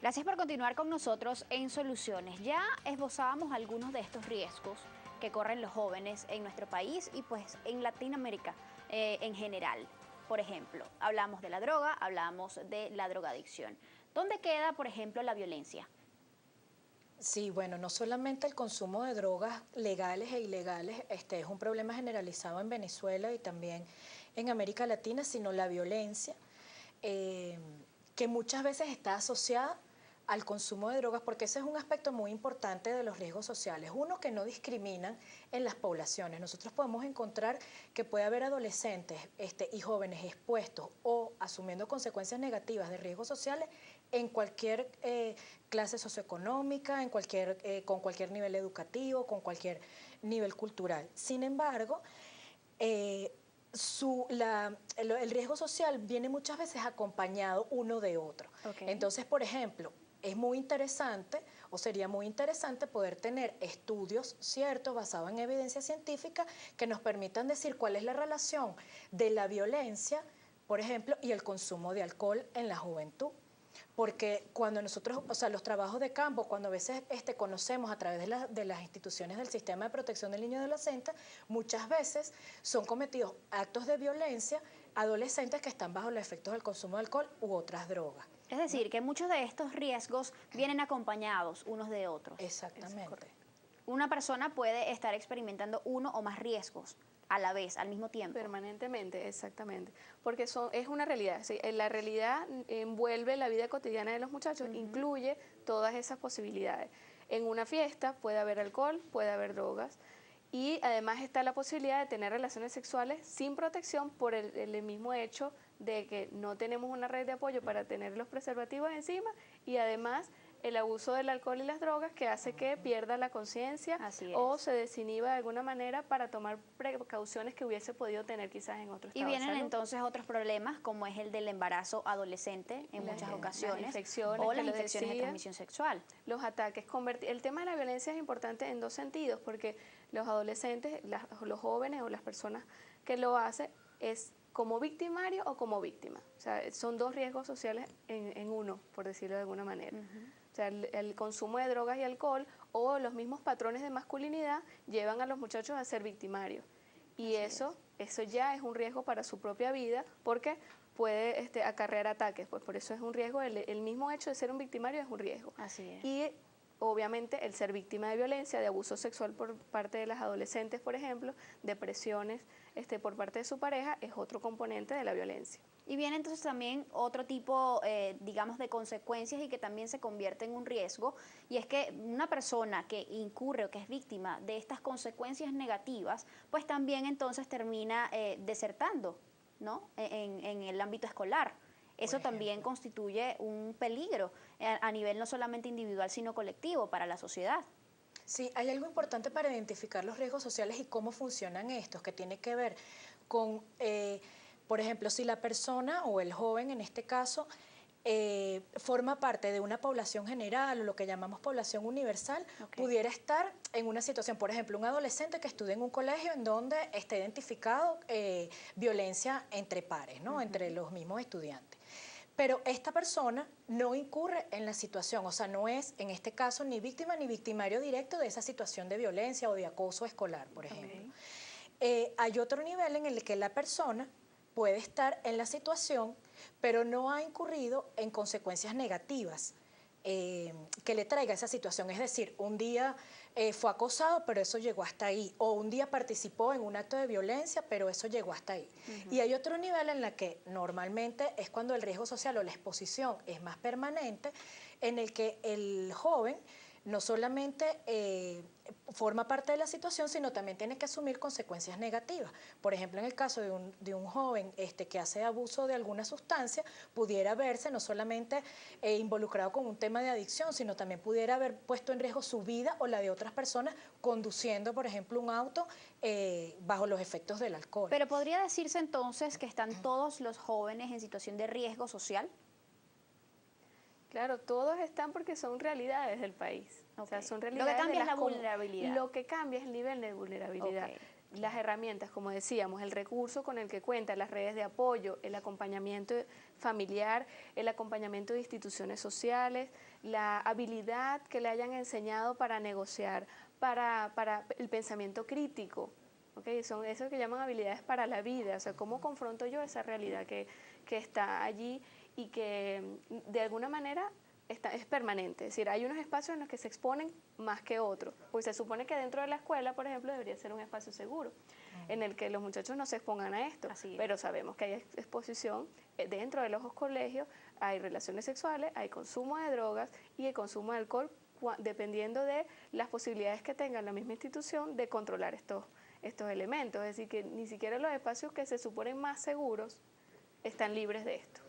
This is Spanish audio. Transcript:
Gracias por continuar con nosotros en Soluciones. Ya esbozábamos algunos de estos riesgos que corren los jóvenes en nuestro país y pues en Latinoamérica en general. Por ejemplo, hablamos de la droga, hablamos de la drogadicción. ¿Dónde queda, por ejemplo, la violencia? Sí, bueno, no solamente el consumo de drogas legales e ilegales es un problema generalizado en Venezuela y también en América Latina, sino la violencia, eh, que muchas veces está asociada al consumo de drogas, porque ese es un aspecto muy importante de los riesgos sociales. Uno, que no discriminan en las poblaciones. Nosotros podemos encontrar que puede haber adolescentes y jóvenes expuestos o asumiendo consecuencias negativas de riesgos sociales en cualquier clase socioeconómica, con cualquier nivel educativo, con cualquier nivel cultural. Sin embargo, el riesgo social viene muchas veces acompañado uno de otro. Okay. Entonces, por ejemplo, es muy interesante o sería muy interesante poder tener estudios ciertos basados en evidencia científica que nos permitan decir cuál es la relación de la violencia, por ejemplo, y el consumo de alcohol en la juventud. Porque cuando nosotros, o sea, los trabajos de campo, cuando a veces conocemos a través de las instituciones del sistema de protección del niño y adolescente, muchas veces son cometidos actos de violencia adolescentes que están bajo los efectos del consumo de alcohol u otras drogas, Es ¿no? decir, que muchos de estos riesgos vienen acompañados unos de otros. Exactamente. Es correcto. Una persona puede estar experimentando uno o más riesgos a la vez, al mismo tiempo. Permanentemente, exactamente, porque es una realidad, ¿sí? La realidad envuelve la vida cotidiana de los muchachos, incluye todas esas posibilidades. En una fiesta puede haber alcohol, puede haber drogas, y además está la posibilidad de tener relaciones sexuales sin protección por el mismo hecho de que no tenemos una red de apoyo para tener los preservativos encima, y además el abuso del alcohol y las drogas que hace que pierda la conciencia o se desinhiba de alguna manera para tomar precauciones que hubiese podido tener quizás en otro Y estado de vienen salud. entonces otros problemas como es el del embarazo adolescente en muchas ocasiones Las infecciones, o que las lo infecciones de decía, transmisión sexual. los ataques. El tema de la violencia es importante en dos sentidos, porque los adolescentes, los jóvenes o las personas que lo hacen es como victimario o como víctima. O sea, son dos riesgos sociales en uno, por decirlo de alguna manera. O sea, el consumo de drogas y alcohol o los mismos patrones de masculinidad llevan a los muchachos a ser victimarios. Y eso ya es un riesgo para su propia vida porque puede acarrear ataques. Pues por eso es un riesgo, el mismo hecho de ser un victimario es un riesgo. Así es. Y obviamente el ser víctima de violencia, de abuso sexual por parte de las adolescentes, por ejemplo, de presiones por parte de su pareja, es otro componente de la violencia. Y viene entonces también otro tipo, digamos, de consecuencias y que también se convierte en un riesgo, y es que una persona que incurre o que es víctima de estas consecuencias negativas, pues también entonces termina desertando, ¿no? En el ámbito escolar. Eso también constituye un peligro a nivel no solamente individual, sino colectivo para la sociedad. Sí, hay algo importante para identificar los riesgos sociales y cómo funcionan estos, que tiene que ver con, por ejemplo, si la persona o el joven en este caso forma parte de una población general o lo que llamamos población universal, pudiera estar en una situación, por ejemplo, un adolescente que estudia en un colegio en donde está identificado violencia entre pares, ¿no? Entre los mismos estudiantes. Pero esta persona no incurre en la situación, o sea, no es en este caso ni víctima ni victimario directo de esa situación de violencia o de acoso escolar, por ejemplo. Hay otro nivel en el que la persona puede estar en la situación, pero no ha incurrido en consecuencias negativas que le traiga esa situación. Es decir, un día fue acosado, pero eso llegó hasta ahí. O un día participó en un acto de violencia, pero eso llegó hasta ahí. Y hay otro nivel en el que normalmente es cuando el riesgo social o la exposición es más permanente, en el que el joven no solamente forma parte de la situación, sino también tiene que asumir consecuencias negativas. Por ejemplo, en el caso de un joven que hace abuso de alguna sustancia, pudiera verse no solamente involucrado con un tema de adicción, sino también pudiera haber puesto en riesgo su vida o la de otras personas conduciendo, por ejemplo, un auto bajo los efectos del alcohol. Pero podría decirse entonces que están todos los jóvenes en situación de riesgo social. Claro, todos están porque son realidades del país. O sea, son Lo que realidades cambia es la vulnerabilidad. Lo que cambia es el nivel de vulnerabilidad. las herramientas, como decíamos, el recurso con el que cuentan las redes de apoyo, el acompañamiento familiar, el acompañamiento de instituciones sociales, la habilidad que le hayan enseñado para negociar, para el pensamiento crítico, ¿okay? Son eso que llaman habilidades para la vida, o sea, cómo confronto yo esa realidad que está allí y que de alguna manera es permanente, es decir, hay unos espacios en los que se exponen más que otros, pues se supone que dentro de la escuela, por ejemplo, debería ser un espacio seguro, en el que los muchachos no se expongan a esto, pero sabemos que hay exposición dentro de los colegios, hay relaciones sexuales, hay consumo de drogas y el consumo de alcohol, dependiendo de las posibilidades que tenga la misma institución de controlar estos elementos, es decir, que ni siquiera los espacios que se suponen más seguros están libres de esto.